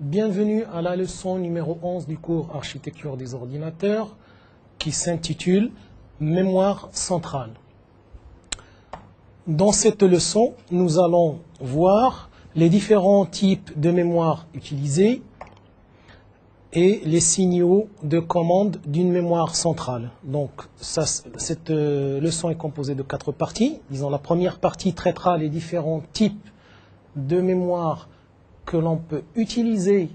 Bienvenue à la leçon numéro 11 du cours Architecture des ordinateurs qui s'intitule Mémoire centrale. Dans cette leçon, nous allons voir les différents types de mémoire utilisés et les signaux de commande d'une mémoire centrale. Donc, cette leçon est composée de 4 parties. Disons, la première partie traitera les différents types de mémoire que l'on peut utiliser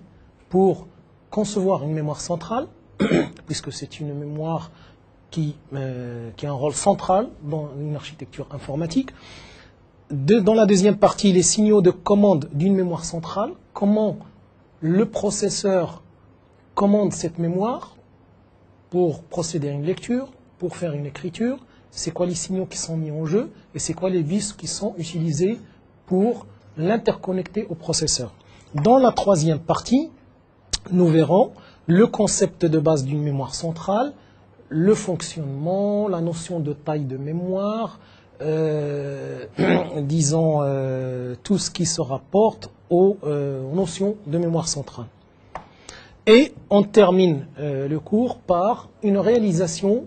pour concevoir une mémoire centrale, puisque c'est une mémoire qui a un rôle central dans une architecture informatique. Dans la deuxième partie, les signaux de commande d'une mémoire centrale, comment le processeur commande cette mémoire pour procéder à une lecture, pour faire une écriture, c'est quoi les signaux qui sont mis en jeu et c'est quoi les bus qui sont utilisés pour l'interconnecter au processeur. Dans la troisième partie, nous verrons le concept de base d'une mémoire centrale, le fonctionnement, la notion de taille de mémoire, disons tout ce qui se rapporte aux notions de mémoire centrale. Et on termine le cours par une réalisation,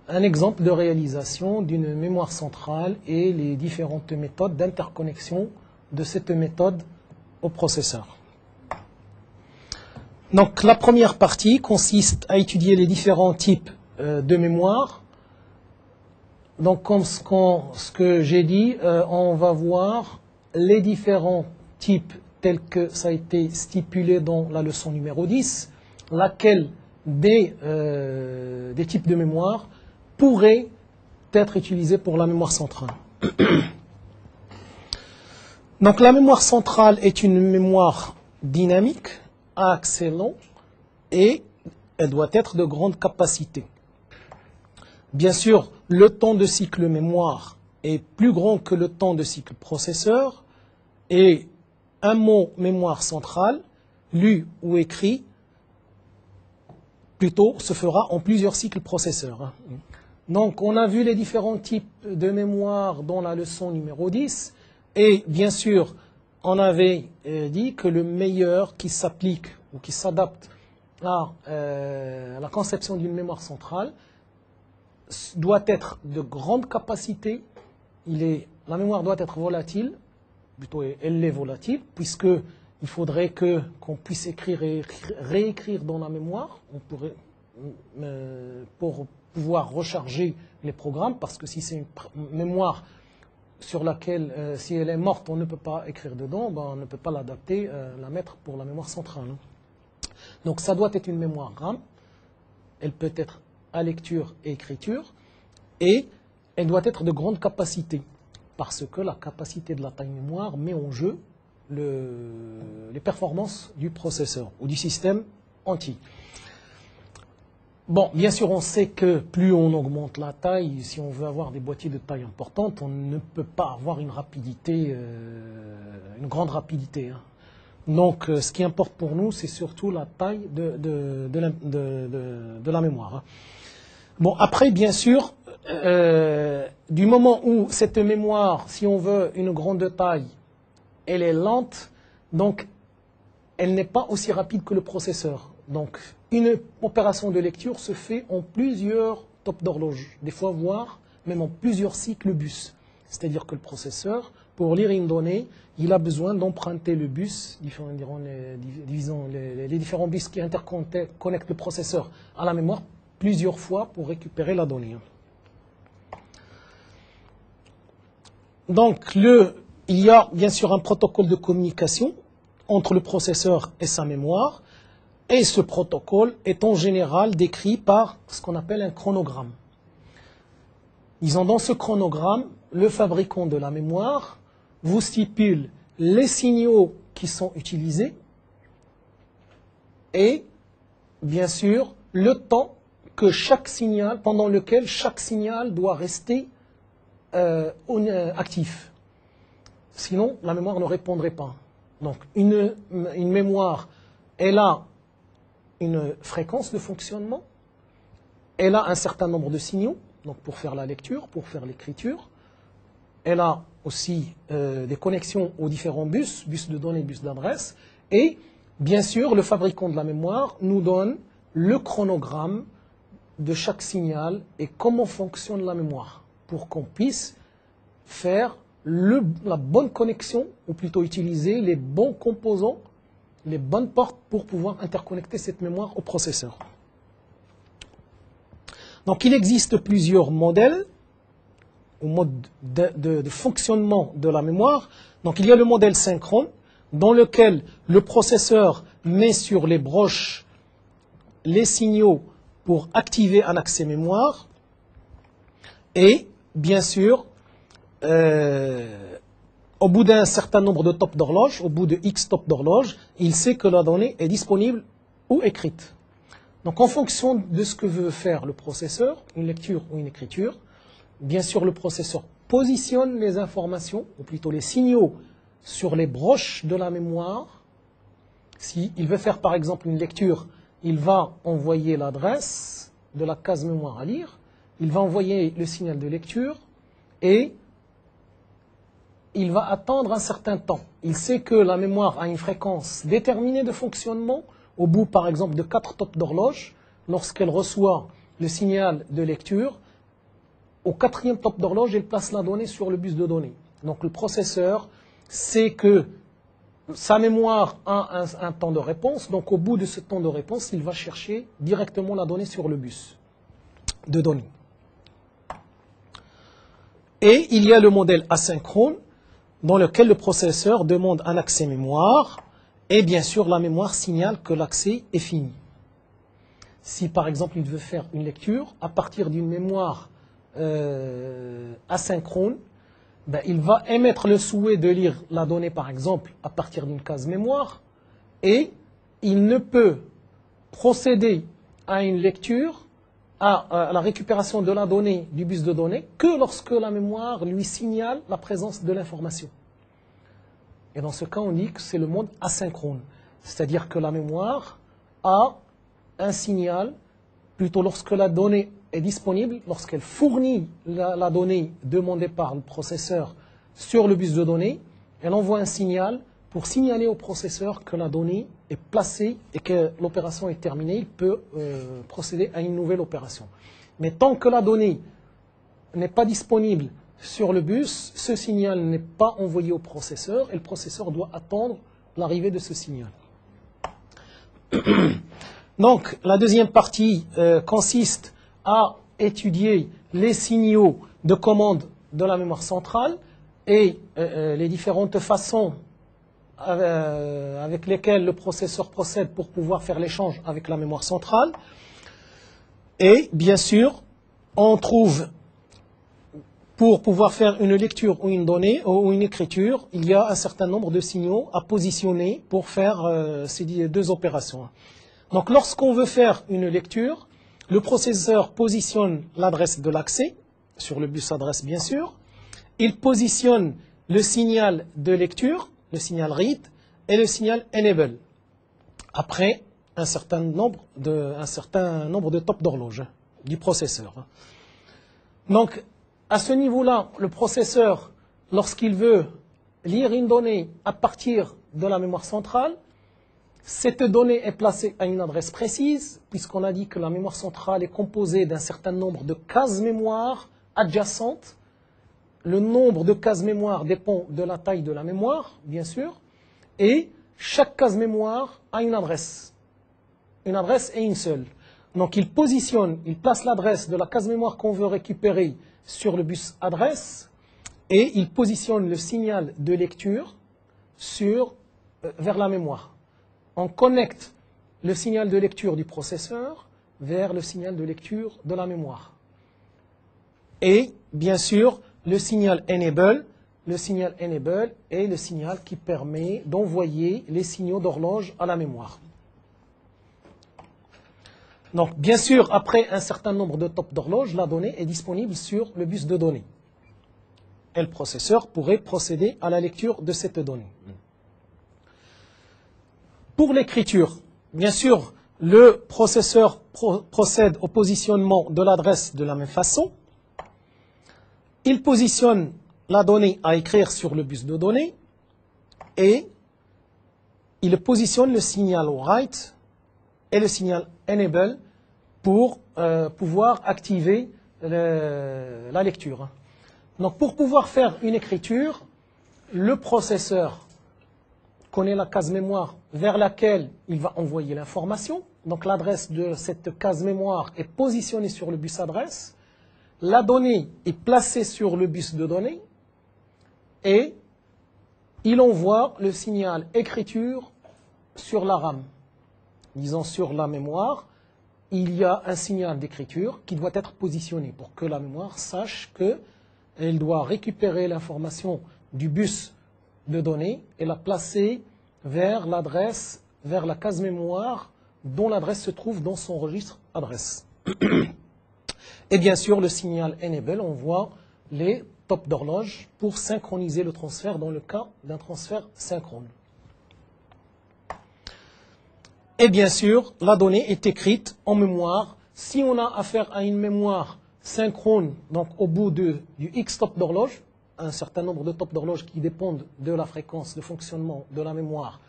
un exemple de réalisation d'une mémoire centrale et les différentes méthodes d'interconnexion de cette méthode au processeur. Donc la première partie consiste à étudier les différents types de mémoire. Donc comme ce que j'ai dit, on va voir les différents types tels que ça a été stipulé dans la leçon numéro 10, laquelle des types de mémoire pourrait être utilisée pour la mémoire centrale. Donc la mémoire centrale est une mémoire dynamique à accès long et elle doit être de grande capacité. Bien sûr, le temps de cycle mémoire est plus grand que le temps de cycle processeur et un mot mémoire centrale, lu ou écrit, plutôt se fera en plusieurs cycles processeurs. Donc on a vu les différents types de mémoire dans la leçon numéro 10. Et bien sûr, on avait dit que le meilleur qui s'applique ou qui s'adapte à la conception d'une mémoire centrale doit être de grande capacité. La mémoire doit être volatile, plutôt elle est volatile, puisqu'il faudrait qu'on puisse écrire et réécrire dans la mémoire pour pouvoir recharger les programmes, parce que si c'est une mémoire sur laquelle, si elle est morte, on ne peut pas écrire dedans, on ne peut pas l'adapter, la mettre pour la mémoire centrale. Donc ça doit être une mémoire RAM, elle peut être à lecture et écriture, et elle doit être de grande capacité, parce que la capacité de la taille mémoire met en jeu les performances du processeur ou du système entier. Bon, bien sûr, on sait que plus on augmente la taille, si on veut avoir des boîtiers de taille importante, on ne peut pas avoir une rapidité, une grande rapidité. Donc, ce qui importe pour nous, c'est surtout la taille de la mémoire. Bon, après, bien sûr, du moment où cette mémoire, si on veut une grande taille, elle est lente, donc elle n'est pas aussi rapide que le processeur. Donc, une opération de lecture se fait en plusieurs topes d'horloge, des fois voire même en plusieurs cycles bus. C'est-à-dire que le processeur, pour lire une donnée, il a besoin d'emprunter le bus, les différents bus qui interconnectent le processeur à la mémoire plusieurs fois pour récupérer la donnée. Donc, il y a bien sûr un protocole de communication entre le processeur et sa mémoire. Et ce protocole est en général décrit par ce qu'on appelle un chronogramme. Disons, dans ce chronogramme, le fabricant de la mémoire vous stipule les signaux qui sont utilisés et, bien sûr, le temps que pendant lequel chaque signal doit rester actif. Sinon, la mémoire ne répondrait pas. Donc, une mémoire, elle a une fréquence de fonctionnement, elle a un certain nombre de signaux, donc pour faire la lecture, pour faire l'écriture, elle a aussi des connexions aux différents bus de données, bus d'adresse, et bien sûr, le fabricant de la mémoire nous donne le chronogramme de chaque signal et comment fonctionne la mémoire pour qu'on puisse faire la bonne connexion, ou plutôt utiliser les bons composants, les bonnes portes pour pouvoir interconnecter cette mémoire au processeur. Donc il existe plusieurs modèles ou modes de fonctionnement de la mémoire. Donc il y a le modèle synchrone dans lequel le processeur met sur les broches les signaux pour activer un accès mémoire et bien sûr au bout d'un certain nombre de tops d'horloge, au bout de X tops d'horloge, il sait que la donnée est disponible ou écrite. Donc en fonction de ce que veut faire le processeur, une lecture ou une écriture, bien sûr le processeur positionne les informations, ou plutôt les signaux, sur les broches de la mémoire. S'il veut faire par exemple une lecture, il va envoyer l'adresse de la case mémoire à lire, il va envoyer le signal de lecture et il va attendre un certain temps. Il sait que la mémoire a une fréquence déterminée de fonctionnement au bout par exemple de 4 tops d'horloge. Lorsqu'elle reçoit le signal de lecture, au 4e top d'horloge, elle place la donnée sur le bus de données. Donc le processeur sait que sa mémoire a un temps de réponse, donc au bout de ce temps de réponse, il va chercher directement la donnée sur le bus de données. Et il y a le modèle asynchrone, dans lequel le processeur demande un accès mémoire, et bien sûr la mémoire signale que l'accès est fini. Si par exemple il veut faire une lecture, à partir d'une mémoire asynchrone, il va émettre le souhait de lire la donnée par exemple à partir d'une case mémoire, et il ne peut procéder à une lecture, à la récupération de la donnée du bus de données que lorsque la mémoire lui signale la présence de l'information. Et dans ce cas, on dit que c'est le mode asynchrone. C'est-à-dire que la mémoire a un signal, plutôt lorsque la donnée est disponible, lorsqu'elle fournit la donnée demandée par le processeur sur le bus de données, elle envoie un signal pour signaler au processeur que la donnée est placée et que l'opération est terminée. Il peut procéder à une nouvelle opération. Mais tant que la donnée n'est pas disponible sur le bus, ce signal n'est pas envoyé au processeur et le processeur doit attendre l'arrivée de ce signal. Donc la deuxième partie consiste à étudier les signaux de commande de la mémoire centrale et les différentes façons avec lesquelles le processeur procède pour pouvoir faire l'échange avec la mémoire centrale. Et bien sûr, on trouve, pour pouvoir faire une lecture ou une donnée ou une écriture, il y a un certain nombre de signaux à positionner pour faire ces deux opérations. Donc lorsqu'on veut faire une lecture, le processeur positionne l'adresse de l'accès, sur le bus adresse bien sûr. Il positionne le signal de lecture, le signal read, et le signal enable, après un certain nombre de tops d'horloge du processeur. Donc, à ce niveau-là, le processeur, lorsqu'il veut lire une donnée à partir de la mémoire centrale, cette donnée est placée à une adresse précise, puisqu'on a dit que la mémoire centrale est composée d'un certain nombre de cases mémoire adjacentes. Le nombre de cases mémoire dépend de la taille de la mémoire, bien sûr, et chaque case mémoire a une adresse. Une adresse est une seule. Donc il place l'adresse de la case mémoire qu'on veut récupérer sur le bus adresse, et il positionne le signal de lecture vers la mémoire. On connecte le signal de lecture du processeur vers le signal de lecture de la mémoire. Et bien sûr, le signal enable est le signal qui permet d'envoyer les signaux d'horloge à la mémoire. Donc, bien sûr, après un certain nombre de tops d'horloge, la donnée est disponible sur le bus de données. Et le processeur pourrait procéder à la lecture de cette donnée. Pour l'écriture, bien sûr, le processeur procède au positionnement de l'adresse de la même façon. Il positionne la donnée à écrire sur le bus de données et il positionne le signal write et le signal enable pour pouvoir activer la lecture. Donc pour pouvoir faire une écriture, le processeur connaît la case mémoire vers laquelle il va envoyer l'information. Donc l'adresse de cette case mémoire est positionnée sur le bus adresse. La donnée est placée sur le bus de données et il envoie le signal écriture sur la RAM. Disons sur la mémoire, il y a un signal d'écriture qui doit être positionné pour que la mémoire sache qu'elle doit récupérer l'information du bus de données et la placer vers l'adresse, vers la case mémoire dont l'adresse se trouve dans son registre adresse. Et bien sûr, le signal enable envoie les tops d'horloge pour synchroniser le transfert dans le cas d'un transfert synchrone. Et bien sûr, la donnée est écrite en mémoire. Si on a affaire à une mémoire synchrone, donc au bout du X top d'horloge, un certain nombre de tops d'horloge qui dépendent de la fréquence de fonctionnement de la mémoire,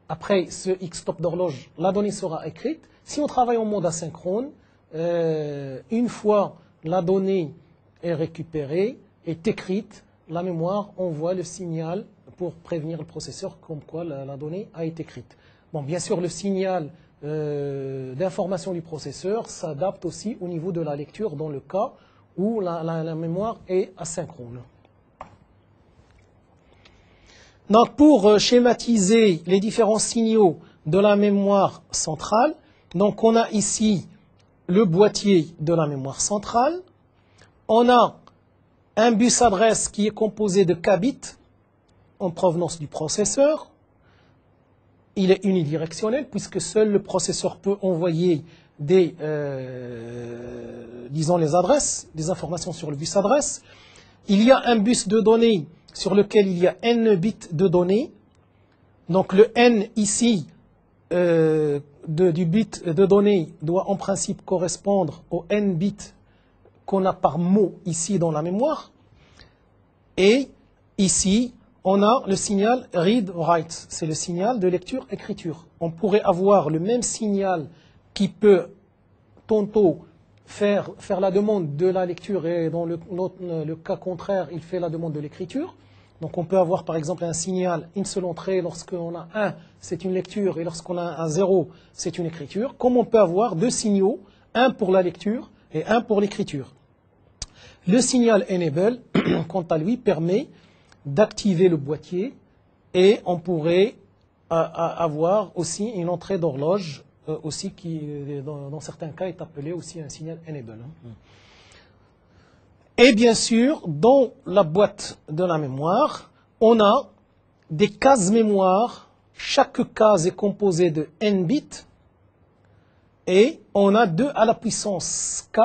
après ce X top d'horloge, la donnée sera écrite. Si on travaille en mode asynchrone, une fois la donnée est récupérée, est écrite, la mémoire envoie le signal pour prévenir le processeur comme quoi la donnée a été écrite. Bon, bien sûr, le signal d'information du processeur s'adapte aussi au niveau de la lecture dans le cas où la mémoire est asynchrone. Donc, pour schématiser les différents signaux de la mémoire centrale, donc on a ici le boîtier de la mémoire centrale. On a un bus adresse qui est composé de k bits en provenance du processeur. Il est unidirectionnel puisque seul le processeur peut envoyer disons les adresses, des informations sur le bus adresse. Il y a un bus de données sur lequel il y a n bits de données. Donc le n ici du bit de données doit en principe correspondre au n bits qu'on a par mot ici dans la mémoire. Et ici, on a le signal read-write, c'est le signal de lecture-écriture. On pourrait avoir le même signal qui peut tantôt faire la demande de la lecture et dans le cas contraire, il fait la demande de l'écriture. Donc on peut avoir par exemple un signal, une seule entrée, lorsqu'on a 1, c'est une lecture, et lorsqu'on a un 0, c'est une écriture. Comme on peut avoir deux signaux, un pour la lecture et un pour l'écriture. Le signal enable, quant à lui, permet d'activer le boîtier et on pourrait avoir aussi une entrée d'horloge aussi qui, dans certains cas, est appelé aussi un signal enable. Et bien sûr, dans la boîte de la mémoire, on a des cases mémoire. Chaque case est composée de n bits et on a 2 à la puissance k.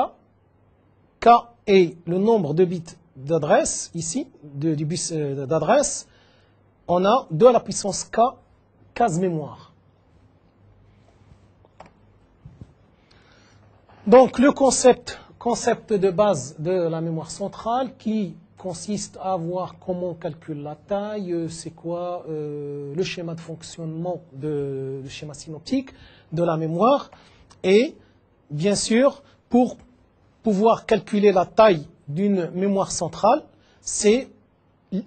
K est le nombre de bits d'adresse, ici, du bus d'adresse. On a 2 à la puissance k cases mémoire. Donc le concept de base de la mémoire centrale qui consiste à voir comment on calcule la taille, c'est quoi le schéma de fonctionnement, le schéma synoptique de la mémoire. Et bien sûr, pour pouvoir calculer la taille d'une mémoire centrale, c'est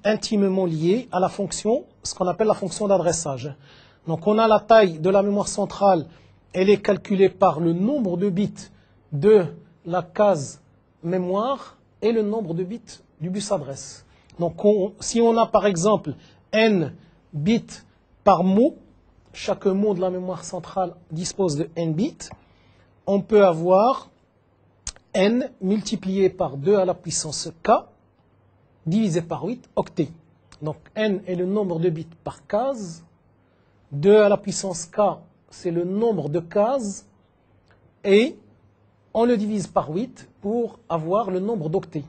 intimement lié à la fonction, ce qu'on appelle la fonction d'adressage. Donc on a la taille de la mémoire centrale, elle est calculée par le nombre de bits de la case mémoire et le nombre de bits du bus adresse. Donc si on a par exemple n bits par mot, chaque mot de la mémoire centrale dispose de n bits, on peut avoir n multiplié par 2 à la puissance k divisé par 8 octets. Donc n est le nombre de bits par case, 2 à la puissance k c'est le nombre de cases et on le divise par 8 pour avoir le nombre d'octets.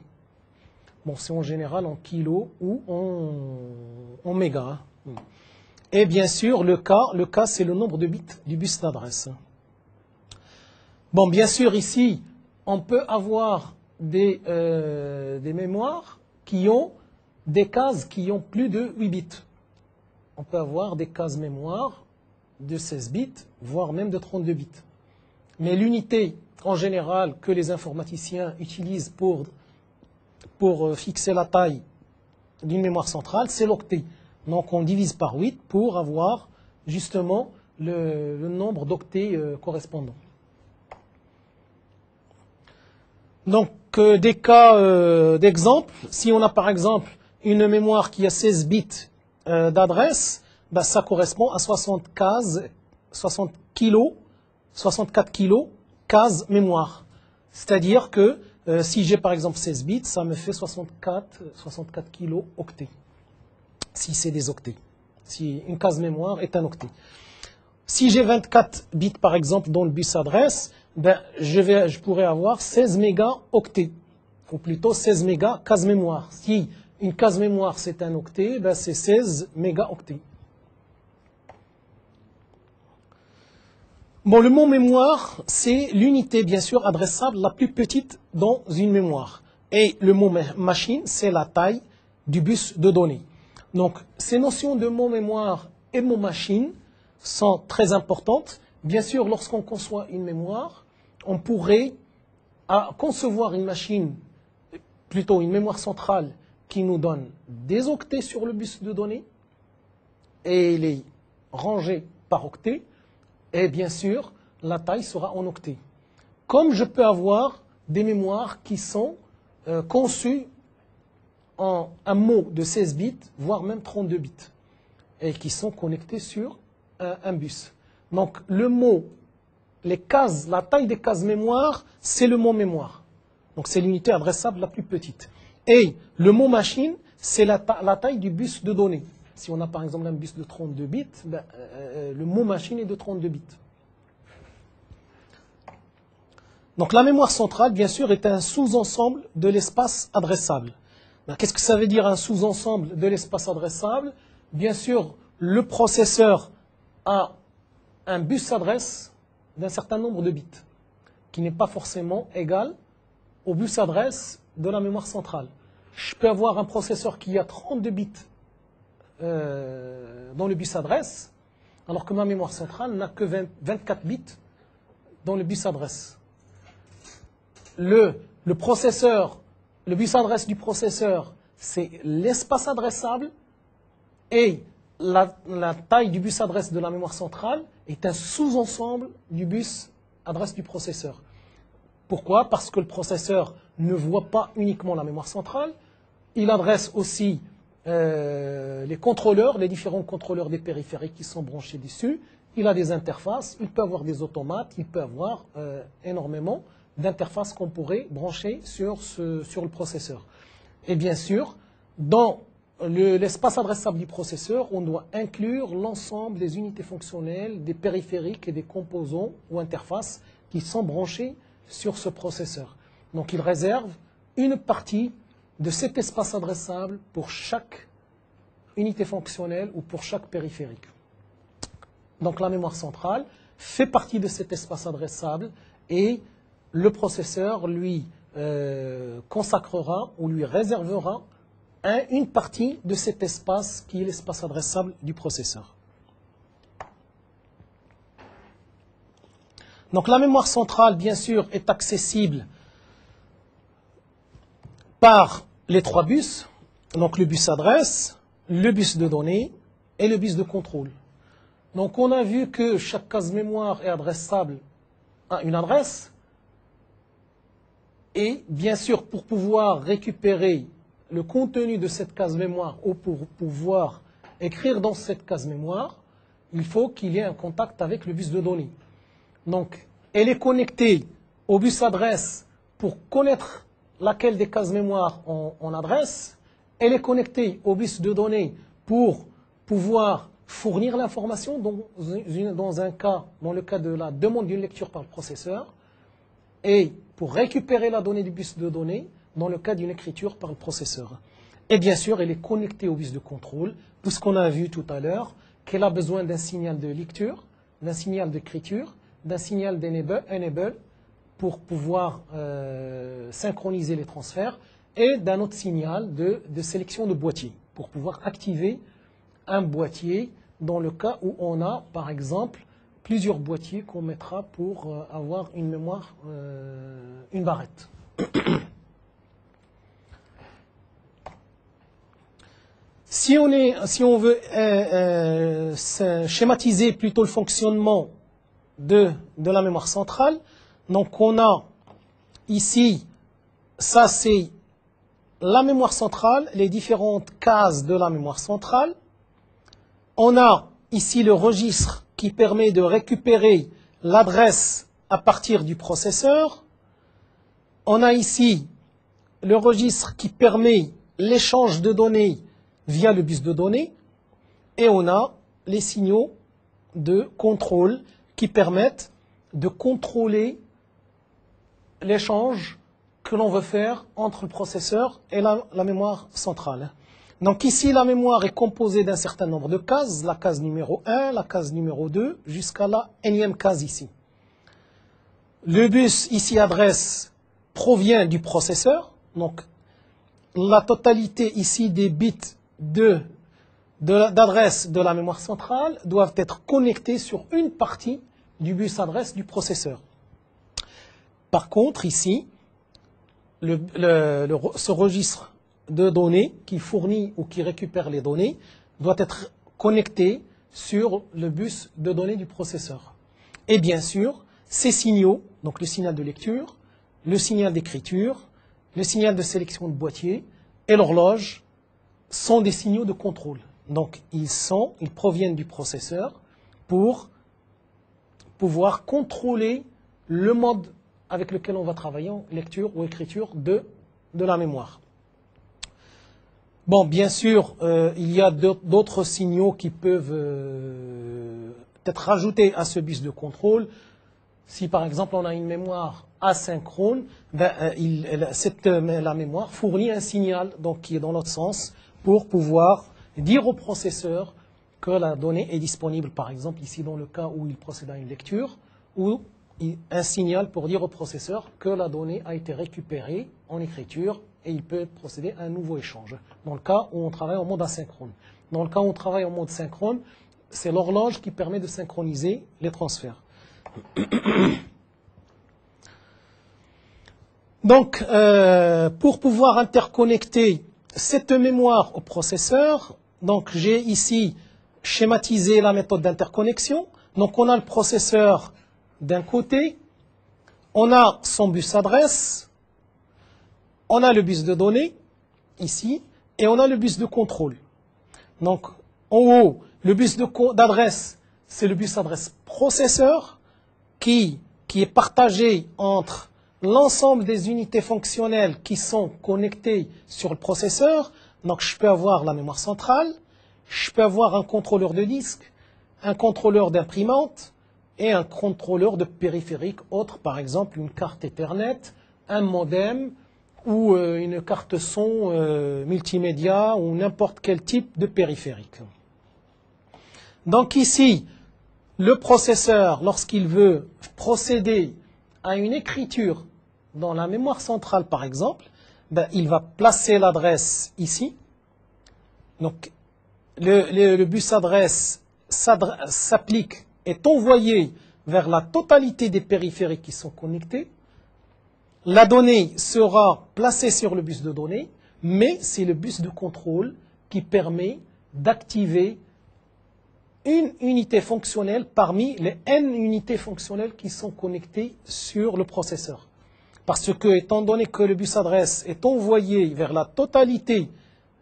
Bon, c'est en général en kilos ou en mégas. Et bien sûr, le K c'est le nombre de bits du bus d'adresse. Bon, bien sûr, ici, on peut avoir des mémoires qui ont des cases qui ont plus de 8 bits. on peut avoir des cases mémoire de 16 bits, voire même de 32 bits. Mais l'unité, en général, que les informaticiens utilisent pour fixer la taille d'une mémoire centrale, c'est l'octet. Donc on divise par 8 pour avoir justement le nombre d'octets correspondants. Donc des cas d'exemple, si on a par exemple une mémoire qui a 16 bits d'adresse, ben, ça correspond à 60 cases, 64 kilos cases mémoire. C'est-à-dire que si j'ai par exemple 16 bits, ça me fait 64 kilos octets. Si c'est des octets. Si une case mémoire est un octet. Si j'ai 24 bits par exemple dans le bus adresse, ben, je pourrais avoir 16 mégaoctets. Ou plutôt 16 mégas case mémoire. Si une case mémoire c'est un octet, ben, c'est 16 mégaoctets. Bon, le mot mémoire, c'est l'unité, bien sûr, adressable la plus petite dans une mémoire. Et le mot machine, c'est la taille du bus de données. Donc, ces notions de mot mémoire et mot machine sont très importantes. Bien sûr, lorsqu'on conçoit une mémoire, on pourrait concevoir une machine, plutôt une mémoire centrale, qui nous donne des octets sur le bus de données et les ranger par octets. Et bien sûr, la taille sera en octets. Comme je peux avoir des mémoires qui sont conçues en un mot de 16 bits, voire même 32 bits, et qui sont connectées sur un bus. Donc le mot, les cases, la taille des cases mémoire, c'est le mot mémoire. Donc c'est l'unité adressable la plus petite. Et le mot machine, c'est la taille du bus de données. Si on a par exemple un bus de 32 bits, ben, le mot machine est de 32 bits. Donc la mémoire centrale, bien sûr, est un sous-ensemble de l'espace adressable. Qu'est-ce que ça veut dire un sous-ensemble de l'espace adressable? Bien sûr, le processeur a un bus adresse d'un certain nombre de bits, qui n'est pas forcément égal au bus adresse de la mémoire centrale. Je peux avoir un processeur qui a 32 bits dans le bus adresse, alors que ma mémoire centrale n'a que 24 bits dans le bus adresse. Le processeur, le bus adresse du processeur, c'est l'espace adressable, et la taille du bus adresse de la mémoire centrale est un sous-ensemble du bus adresse du processeur. Pourquoi? Parce que le processeur ne voit pas uniquement la mémoire centrale, il adresse aussi les contrôleurs, les différents contrôleurs des périphériques qui sont branchés dessus. Il a des interfaces, il peut avoir des automates, il peut avoir énormément d'interfaces qu'on pourrait brancher sur le processeur. Et bien sûr, dans l'espace adressable du processeur, on doit inclure l'ensemble des unités fonctionnelles, des périphériques et des composants ou interfaces qui sont branchés sur ce processeur. Donc il réserve une partie de cet espace adressable pour chaque unité fonctionnelle ou pour chaque périphérique. Donc la mémoire centrale fait partie de cet espace adressable et le processeur lui consacrera ou lui réservera une partie de cet espace qui est l'espace adressable du processeur. Donc la mémoire centrale, bien sûr, est accessible par les trois bus, donc le bus adresse, le bus de données et le bus de contrôle. Donc on a vu que chaque case mémoire est adressable à une adresse, et bien sûr pour pouvoir récupérer le contenu de cette case mémoire ou pour pouvoir écrire dans cette case mémoire, il faut qu'il y ait un contact avec le bus de données. Donc elle est connectée au bus adresse pour connaître laquelle des cases mémoire on adresse. Elle est connectée au bus de données pour pouvoir fournir l'information dans le cas de la demande d'une lecture par le processeur, et pour récupérer la donnée du bus de données dans le cas d'une écriture par le processeur. Et bien sûr, elle est connectée au bus de contrôle, puisqu'on a vu tout à l'heure qu'elle a besoin d'un signal de lecture, d'un signal d'écriture, d'un signal d'enable pour pouvoir synchroniser les transferts, et d'un autre signal de sélection de boîtier pour pouvoir activer un boîtier dans le cas où on a, par exemple, plusieurs boîtiers qu'on mettra pour avoir une mémoire, une barrette. Si on veut schématiser plutôt le fonctionnement de la mémoire centrale, donc on a ici, ça c'est la mémoire centrale, les différentes cases de la mémoire centrale. On a ici le registre qui permet de récupérer l'adresse à partir du processeur. On a ici le registre qui permet l'échange de données via le bus de données. Et on a les signaux de contrôle qui permettent de contrôler l'échange que l'on veut faire entre le processeur et la mémoire centrale. Donc ici, la mémoire est composée d'un certain nombre de cases, la case numéro 1, la case numéro 2, jusqu'à la énième case ici. Le bus ici adresse provient du processeur, donc la totalité ici des bits d'adresse de la mémoire centrale doivent être connectés sur une partie du bus adresse du processeur. Par contre, ici, ce registre de données qui fournit ou qui récupère les données doit être connecté sur le bus de données du processeur. Et bien sûr, ces signaux, donc le signal de lecture, le signal d'écriture, le signal de sélection de boîtier et l'horloge sont des signaux de contrôle. Donc ils proviennent du processeur pour pouvoir contrôler le mode avec lequel on va travailler en lecture ou écriture de la mémoire. Bon, bien sûr, il y a d'autres signaux qui peuvent être rajoutés à ce bus de contrôle. Si par exemple on a une mémoire asynchrone, la mémoire fournit un signal donc, qui est dans l'autre sens pour pouvoir dire au processeur que la donnée est disponible, par exemple ici dans le cas où il procède à une lecture, ou un signal pour dire au processeur que la donnée a été récupérée en écriture et il peut procéder à un nouveau échange, dans le cas où on travaille en mode asynchrone. Dans le cas où on travaille en mode synchrone, c'est l'horloge qui permet de synchroniser les transferts. Donc, pour pouvoir interconnecter cette mémoire au processeur, donc j'ai ici schématisé la méthode d'interconnexion. Donc on a le processeur d'un côté, on a son bus adresse, on a le bus de données, ici, et on a le bus de contrôle. Donc, en haut, le bus d'adresse, c'est le bus adresse processeur qui est partagé entre l'ensemble des unités fonctionnelles qui sont connectées sur le processeur. Donc, je peux avoir la mémoire centrale, je peux avoir un contrôleur de disque, un contrôleur d'imprimante et un contrôleur de périphérique autre, par exemple une carte Ethernet, un modem ou une carte son multimédia ou n'importe quel type de périphérique. Donc ici, le processeur, lorsqu'il veut procéder à une écriture dans la mémoire centrale, par exemple, il va placer l'adresse ici. Donc, le bus adresse s'applique, est envoyé vers la totalité des périphériques qui sont connectés. La donnée sera placée sur le bus de données, mais c'est le bus de contrôle qui permet d'activer une unité fonctionnelle parmi les N unités fonctionnelles qui sont connectées sur le processeur. Parce que, étant donné que le bus adresse est envoyé vers la totalité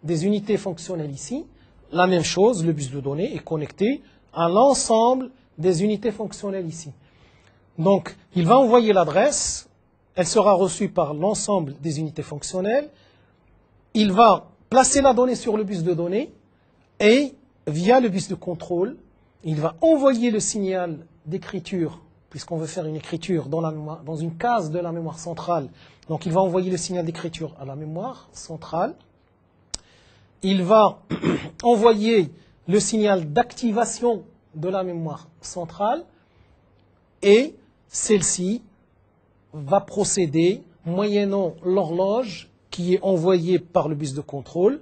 des unités fonctionnelles ici, la même chose, le bus de données est connecté à l'ensemble des unités fonctionnelles ici. Donc, il va envoyer l'adresse, elle sera reçue par l'ensemble des unités fonctionnelles, il va placer la donnée sur le bus de données et via le bus de contrôle, il va envoyer le signal d'écriture, puisqu'on veut faire une écriture dans une case de la mémoire centrale. Donc il va envoyer le signal d'écriture à la mémoire centrale. Il va envoyer le signal d'activation de la mémoire centrale et celle-ci va procéder, moyennant l'horloge qui est envoyée par le bus de contrôle,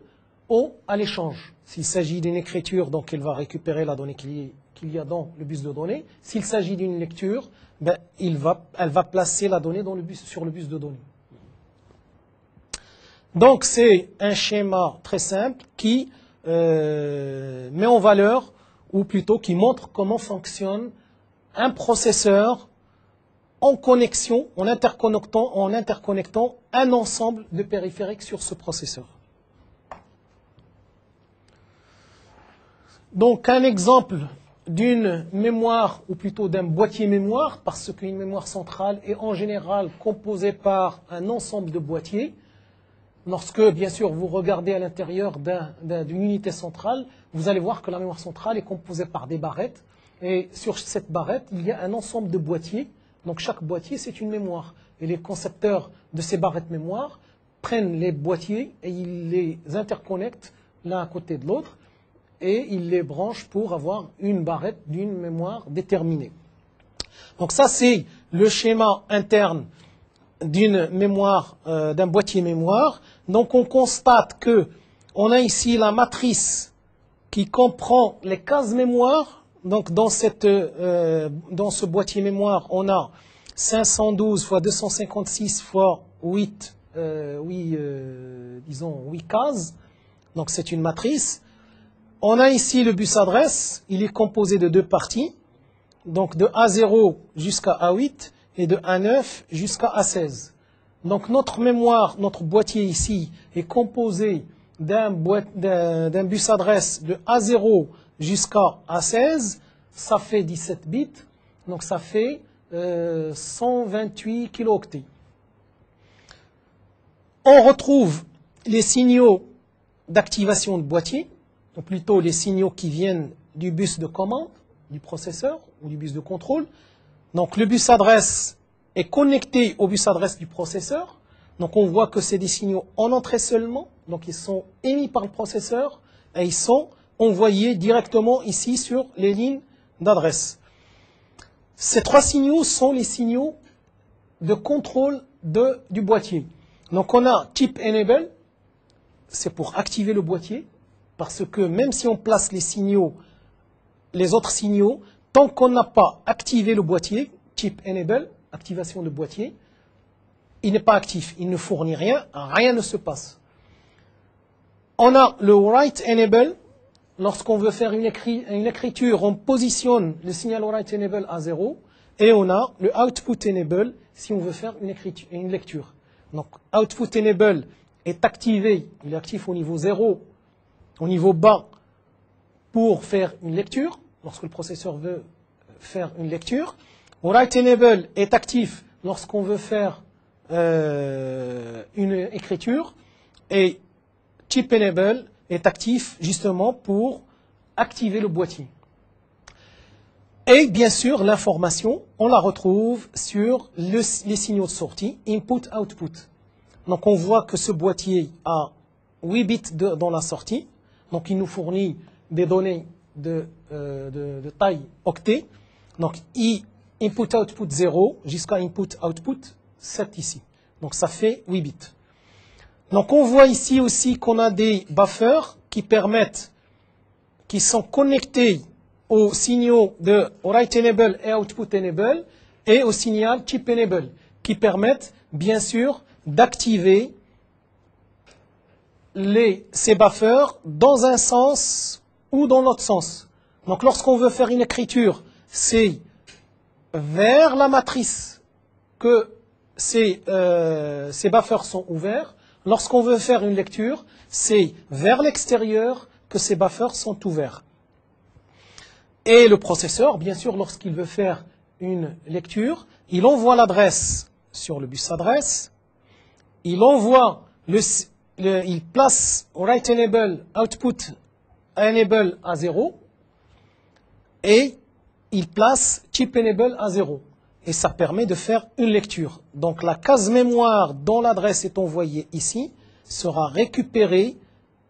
à l'échange. S'il s'agit d'une écriture, donc elle va récupérer la donnée qu'il y a dans le bus de données. S'il s'agit d'une lecture, ben, elle va placer la donnée sur le bus de données. Donc c'est un schéma très simple qui met en valeur, ou plutôt qui montre comment fonctionne un processeur en connexion, en interconnectant un ensemble de périphériques sur ce processeur. Donc un exemple d'une mémoire, ou plutôt d'un boîtier mémoire, parce qu'une mémoire centrale est en général composée par un ensemble de boîtiers. Lorsque, bien sûr, vous regardez à l'intérieur d'une unité centrale, vous allez voir que la mémoire centrale est composée par des barrettes. Et sur cette barrette, il y a un ensemble de boîtiers. Donc chaque boîtier, c'est une mémoire. Et les concepteurs de ces barrettes mémoire prennent les boîtiers et ils les interconnectent l'un à côté de l'autre. Et ils les branchent pour avoir une barrette d'une mémoire déterminée. Donc ça, c'est le schéma interne d'une mémoire, d'un boîtier mémoire. Donc on constate que on a ici la matrice qui comprend les cases mémoire. Donc dans ce boîtier mémoire, on a 512 fois 256 fois 8 cases. Donc c'est une matrice. On a ici le bus adresse, il est composé de deux parties, donc de A0 jusqu'à A8 et de A9 jusqu'à A16. Donc notre mémoire, notre boîtier ici est composé d'un bus adresse de A0 jusqu'à A16, ça fait 17 bits, donc ça fait 128 kilooctets. On retrouve les signaux d'activation de boîtier, ou plutôt les signaux qui viennent du bus de commande, du processeur ou du bus de contrôle. Donc le bus adresse est connecté au bus adresse du processeur. Donc on voit que c'est des signaux en entrée seulement. Donc ils sont émis par le processeur et ils sont envoyés directement ici sur les lignes d'adresse. Ces trois signaux sont les signaux de contrôle du boîtier. Donc on a type enable, c'est pour activer le boîtier. Parce que même si on place les autres signaux, tant qu'on n'a pas activé le boîtier, type enable, activation de boîtier, il n'est pas actif, il ne fournit rien, rien ne se passe. On a le write enable, lorsqu'on veut faire une écriture, on positionne le signal write enable à 0, et on a le output enable si on veut faire une lecture. Donc output enable est activé, il est actif au niveau 0, au niveau bas, pour faire une lecture, lorsque le processeur veut faire une lecture. Write enable est actif lorsqu'on veut faire une écriture. Et type enable est actif justement pour activer le boîtier. Et bien sûr, l'information, on la retrouve sur les signaux de sortie, input, output. Donc on voit que ce boîtier a 8 bits dans la sortie. Donc il nous fournit des données de taille octet. Donc input output 0 jusqu'à input output 7 ici. Donc ça fait 8 bits. Donc on voit ici aussi qu'on a des buffers qui sont connectés aux signaux de write enable et output enable et au signal type enable qui permettent bien sûr d'activer ces buffers dans un sens ou dans l'autre sens. Donc lorsqu'on veut faire une écriture, c'est vers la matrice que ces buffers sont ouverts. Lorsqu'on veut faire une lecture, c'est vers l'extérieur que ces buffers sont ouverts. Et le processeur, bien sûr, lorsqu'il veut faire une lecture, il envoie l'adresse sur le bus adresse, il place write enable, output enable à 0 et il place type enable à 0. Et ça permet de faire une lecture. Donc la case mémoire dont l'adresse est envoyée ici sera récupérée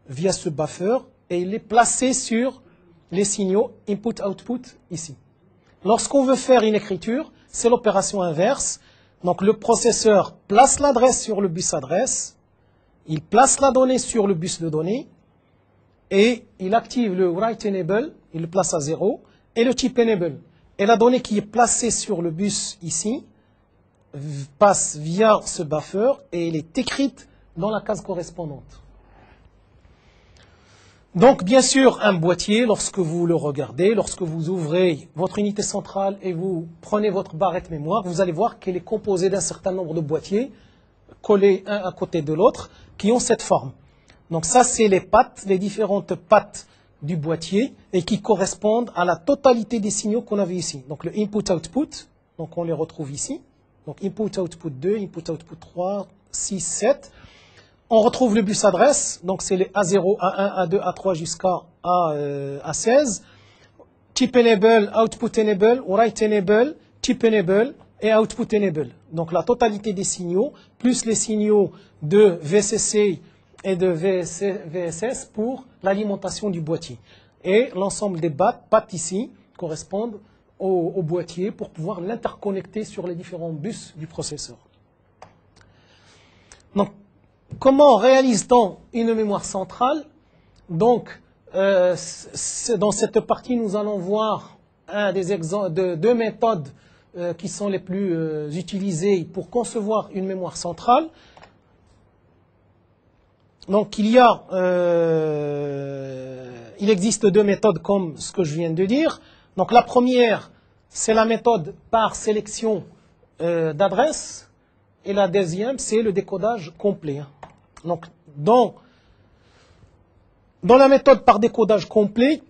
via ce buffer et il est placé sur les signaux input-output ici. Lorsqu'on veut faire une écriture, c'est l'opération inverse. Donc le processeur place l'adresse sur le bus adresse, il place la donnée sur le bus de données, et il active le write enable, il le place à 0, et le type enable. Et la donnée qui est placée sur le bus ici passe via ce buffer et elle est écrite dans la case correspondante. Donc, bien sûr, un boîtier, lorsque vous le regardez, lorsque vous ouvrez votre unité centrale et vous prenez votre barrette mémoire, vous allez voir qu'elle est composée d'un certain nombre de boîtiers collés un à côté de l'autre qui ont cette forme. Donc ça, c'est les pattes, les différentes pattes du boîtier et qui correspondent à la totalité des signaux qu'on a vus ici. Donc le input-output, donc on les retrouve ici. Donc input-output 2, input-output 3, 6, 7. On retrouve le bus adresse, donc c'est les A0, A1, A2, A3 jusqu'à A16. Type enable, output enable, write enable, type enable et output enable. Donc la totalité des signaux, plus les signaux de VCC et de VSS pour l'alimentation du boîtier. Et l'ensemble des pattes ici correspondent au boîtier pour pouvoir l'interconnecter sur les différents bus du processeur. Donc, comment réalise-t-on une mémoire centrale? Donc, dans cette partie, nous allons voir des exemples de deux méthodes qui sont les plus utilisées pour concevoir une mémoire centrale. Donc, il existe deux méthodes comme ce que je viens de dire. Donc, la première, c'est la méthode par sélection d'adresses. Et la deuxième, c'est le décodage complet. Donc, dans la méthode par décodage complet,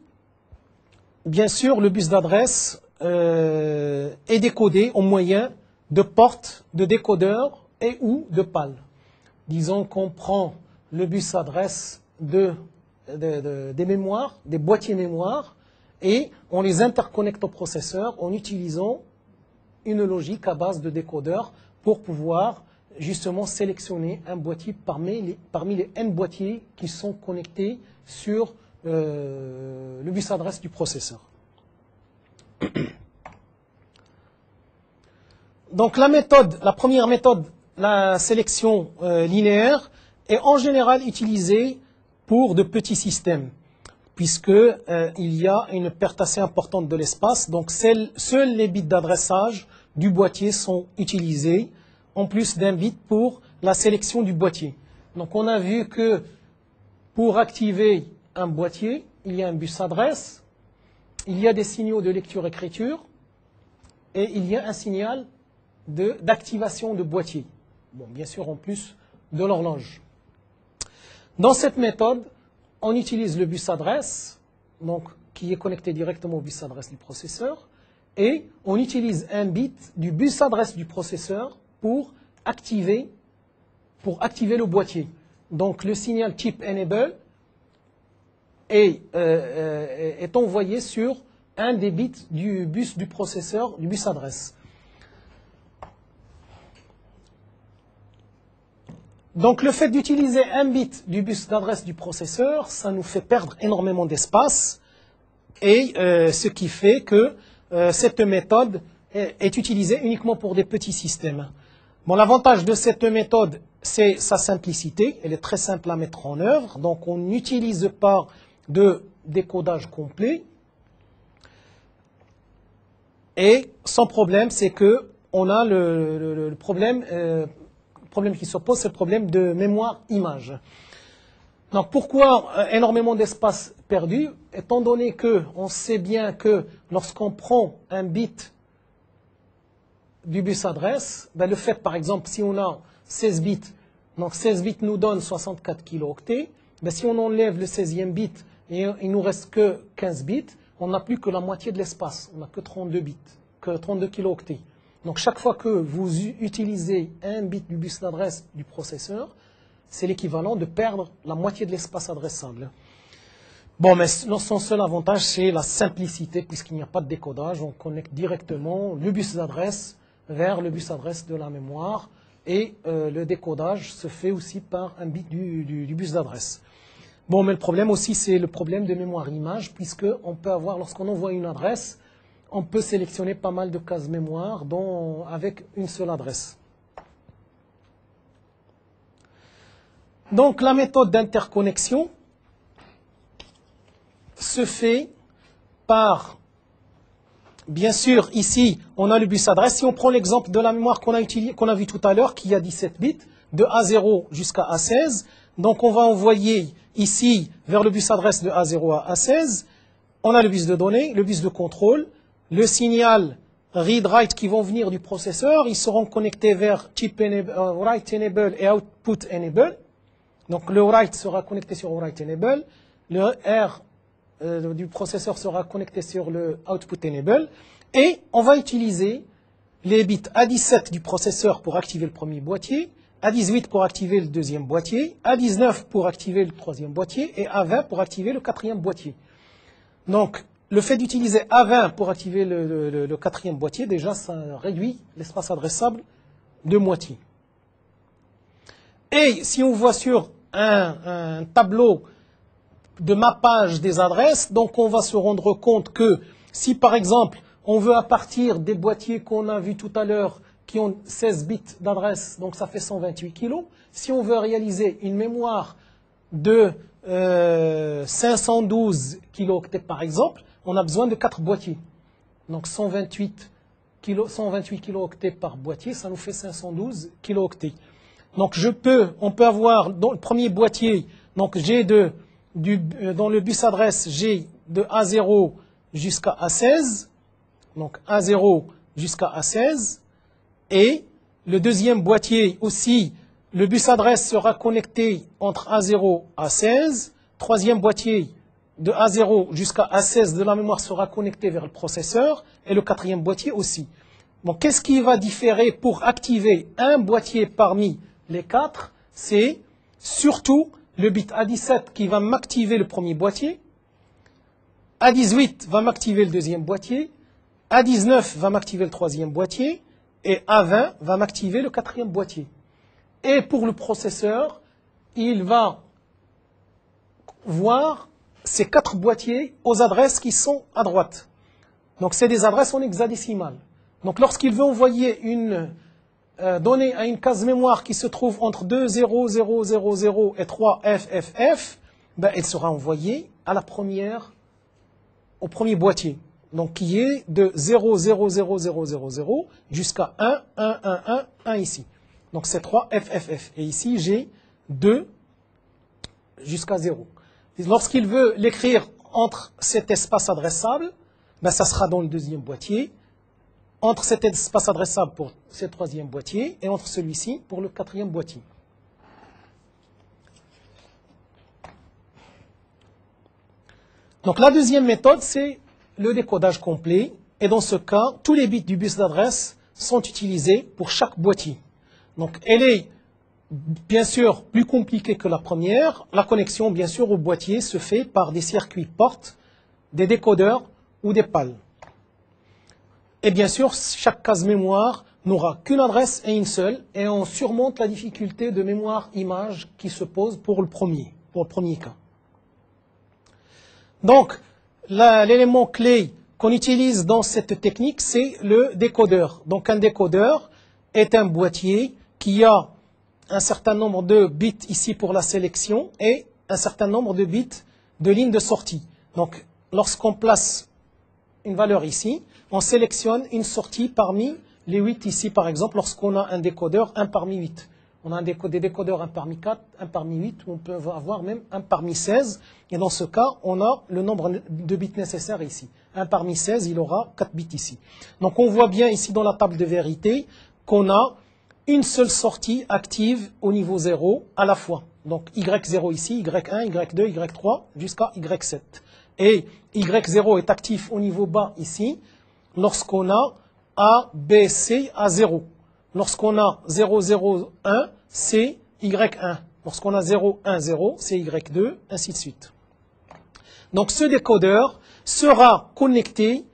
bien sûr, le bus d'adresse est décodé au moyen de portes, de décodeurs et ou de PAL. Disons qu'on prend le bus adresse des mémoires, des boîtiers mémoire, et on les interconnecte au processeur en utilisant une logique à base de décodeurs pour pouvoir justement sélectionner un boîtier parmi les N boîtiers qui sont connectés sur le bus adresse du processeur. Donc la première méthode, la sélection linéaire, est en général utilisée pour de petits systèmes, puisqu'il y a une perte assez importante de l'espace. Donc seuls les bits d'adressage du boîtier sont utilisés, en plus d'un bit pour la sélection du boîtier. Donc on a vu que pour activer un boîtier, il y a un bus adresse, il y a des signaux de lecture-écriture, et il y a un signal d'activation de boîtier. Bon, bien sûr, en plus de l'horloge. Dans cette méthode, on utilise le bus adresse, donc, qui est connecté directement au bus adresse du processeur, et on utilise un bit du bus adresse du processeur pour activer le boîtier. Donc le signal type enable est envoyé sur un des bits du bus du processeur, du bus adresse. Donc le fait d'utiliser un bit du bus d'adresse du processeur, ça nous fait perdre énormément d'espace, et ce qui fait que cette méthode est utilisée uniquement pour des petits systèmes. Bon, l'avantage de cette méthode, c'est sa simplicité. Elle est très simple à mettre en œuvre. Donc, on n'utilise pas de décodage complet. Et son problème, c'est qu'on a le problème qui se pose, c'est le problème de mémoire image. Donc, pourquoi énormément d'espace perdu? Étant donné qu'on sait bien que lorsqu'on prend un bit du bus adresse, ben le fait, par exemple, si on a 16 bits, donc 16 bits nous donne 64 kilooctets, ben si on enlève le 16e bit et il nous reste que 15 bits, on n'a plus que la moitié de l'espace, on n'a que 32 bits, que 32 kilooctets. Donc chaque fois que vous utilisez un bit du bus d'adresse du processeur, c'est l'équivalent de perdre la moitié de l'espace adressable. Bon, mais son seul avantage, c'est la simplicité, puisqu'il n'y a pas de décodage, on connecte directement le bus d'adresse vers le bus adresse de la mémoire, et le décodage se fait aussi par un bit du bus d'adresse. Bon, mais le problème aussi, c'est le problème de mémoire image, puisqu'on peut avoir, lorsqu'on envoie une adresse, on peut sélectionner pas mal de cases mémoire avec une seule adresse. Donc la méthode d'interconnexion, se fait par, bien sûr, ici, on a le bus adresse. Si on prend l'exemple de la mémoire qu'on a vu tout à l'heure, qui a 17 bits, de A0 jusqu'à A16, donc on va envoyer ici, vers le bus adresse de A0 à A16, on a le bus de données, le bus de contrôle, le signal read-write qui vont venir du processeur, ils seront connectés vers chip write enable et output enable. Donc le write sera connecté sur write enable, le R du processeur sera connecté sur le output enable, et on va utiliser les bits A17 du processeur pour activer le premier boîtier, A18 pour activer le deuxième boîtier, A19 pour activer le troisième boîtier et A20 pour activer le quatrième boîtier. Donc, le fait d'utiliser A20 pour activer le quatrième boîtier, déjà, ça réduit l'espace adressable de moitié. Et si on voit sur un tableau de mappage des adresses, donc on va se rendre compte que si, par exemple, on veut à partir des boîtiers qu'on a vus tout à l'heure, qui ont 16 bits d'adresse, donc ça fait 128 kilos, si on veut réaliser une mémoire de 512 kilooctets par exemple, on a besoin de 4 boîtiers. Donc 128 kilooctets par boîtier, ça nous fait 512 kilooctets. Donc on peut avoir dans le premier boîtier, donc j'ai dans le bus adresse, j'ai de A0 jusqu'à A16, donc A0 jusqu'à A16, et le deuxième boîtier aussi, le bus adresse sera connecté entre A0 et A16. Troisième boîtier, de A0 jusqu'à A16 de la mémoire sera connecté vers le processeur. Et le quatrième boîtier aussi. Donc, qu'est-ce qui va différer pour activer un boîtier parmi les 4? C'est surtout le bit A17 qui va m'activer le premier boîtier. A18 va m'activer le deuxième boîtier. A19 va m'activer le troisième boîtier. Et A20 va m'activer le quatrième boîtier. Et pour le processeur, il va voir ces 4 boîtiers aux adresses qui sont à droite. Donc c'est des adresses en hexadécimal. Donc lorsqu'il veut envoyer une donnée à une case mémoire qui se trouve entre 2 0 0 0 0 et 3 F F F, ben, elle sera envoyée à au premier boîtier. Donc qui est de 0 0 0 0 0 0 jusqu'à 1 1 1 1 1 ici. Donc c'est 3 F F F. Et ici j'ai 2 jusqu'à 0. Lorsqu'il veut l'écrire entre cet espace adressable, ben ça sera dans le deuxième boîtier, entre cet espace adressable pour ce troisième boîtier, et entre celui-ci pour le quatrième boîtier. Donc la deuxième méthode, c'est le décodage complet, et dans ce cas, tous les bits du bus d'adresse sont utilisés pour chaque boîtier. Donc elle est bien sûr plus compliquée que la première. La connexion, bien sûr, au boîtier se fait par des circuits portes, des décodeurs ou des PAL. Et bien sûr, chaque case mémoire n'aura qu'une adresse et une seule, et on surmonte la difficulté de mémoire-image qui se pose pour le premier cas. Donc, l'élément clé qu'on utilise dans cette technique, c'est le décodeur. Donc, un décodeur est un boîtier qui a un certain nombre de bits ici pour la sélection et un certain nombre de bits de ligne de sortie. Donc, lorsqu'on place une valeur ici, on sélectionne une sortie parmi les 8 ici, par exemple, lorsqu'on a un décodeur 1 parmi 8. On a des décodeurs 1 parmi 4, 1 parmi 8, ou on peut avoir même 1 parmi 16. Et dans ce cas, on a le nombre de bits nécessaires ici. 1 parmi 16, il aura 4 bits ici. Donc on voit bien ici dans la table de vérité qu'on a une seule sortie active au niveau 0 à la fois. Donc Y0 ici, Y1, Y2, Y3, jusqu'à Y7. Et Y0 est actif au niveau bas ici, lorsqu'on a A, B, C à 0. Lorsqu'on a 0, 0, 1, c'est Y1. Lorsqu'on a 0, 1, 0, c'est Y2, ainsi de suite. Donc ce décodeur sera connecté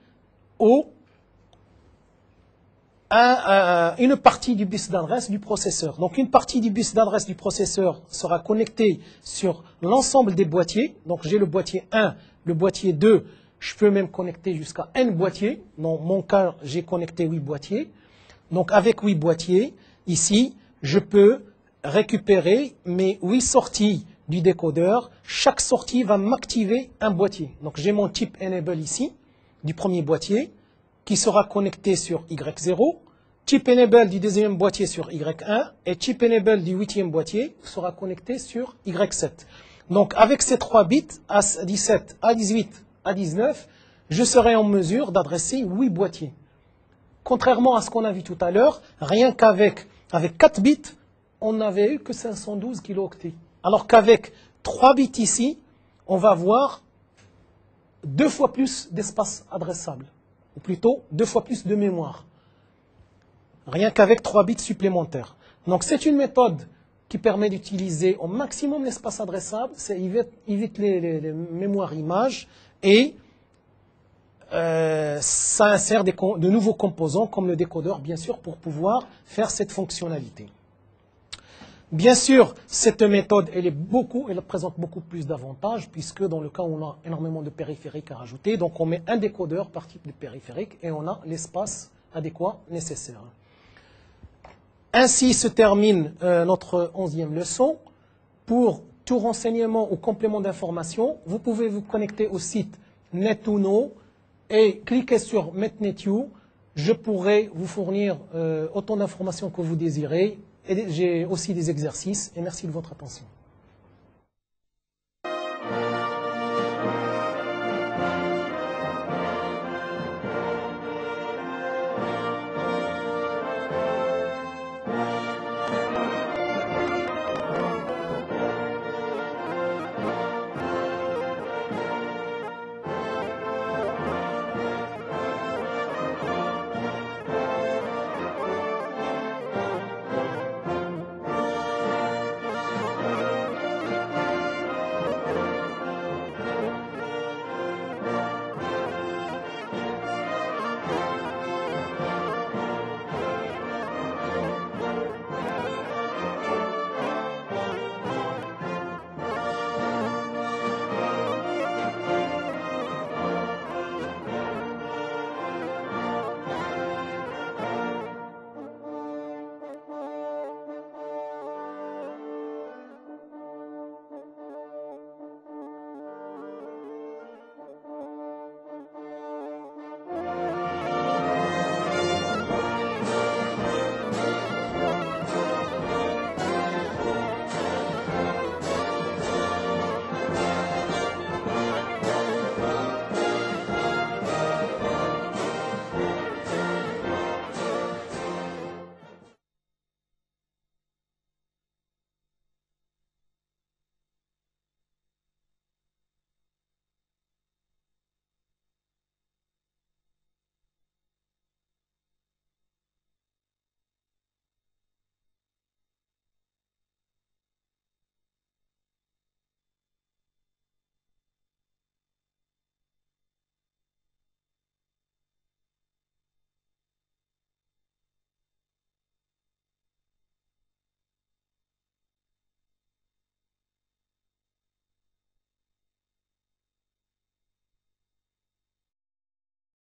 à une partie du bus d'adresse du processeur. Donc une partie du bus d'adresse du processeur sera connectée sur l'ensemble des boîtiers. Donc j'ai le boîtier 1, le boîtier 2, je peux même connecter jusqu'à N boîtiers. Dans mon cas, j'ai connecté 8 boîtiers. Donc avec 8 boîtiers, ici, je peux récupérer mes 8 sorties du décodeur, chaque sortie va m'activer un boîtier. Donc j'ai mon type enable ici, du premier boîtier, qui sera connecté sur Y0, type enable du deuxième boîtier sur Y1, et type enable du huitième boîtier sera connecté sur Y7. Donc avec ces 3 bits, A17, A18, A19, je serai en mesure d'adresser 8 boîtiers. Contrairement à ce qu'on a vu tout à l'heure, rien qu'avec 4 bits, on n'avait eu que 512 kilooctets. Alors qu'avec 3 bits ici, on va avoir 2 fois plus d'espace adressable, ou plutôt 2 fois plus de mémoire. Rien qu'avec 3 bits supplémentaires. Donc c'est une méthode qui permet d'utiliser au maximum l'espace adressable, ça évite les mémoires images et ça insère de nouveaux composants comme le décodeur, bien sûr, pour pouvoir faire cette fonctionnalité. Bien sûr, cette méthode, elle présente beaucoup plus d'avantages, puisque dans le cas où on a énormément de périphériques à rajouter, donc on met un décodeur par type de périphérique et on a l'espace adéquat nécessaire. Ainsi se termine notre 11e leçon. Pour tout renseignement ou complément d'information, vous pouvez vous connecter au site Netuno et cliquer sur MetNetU. Je pourrai vous fournir autant d'informations que vous désirez. Et j'ai aussi des exercices. Et merci de votre attention.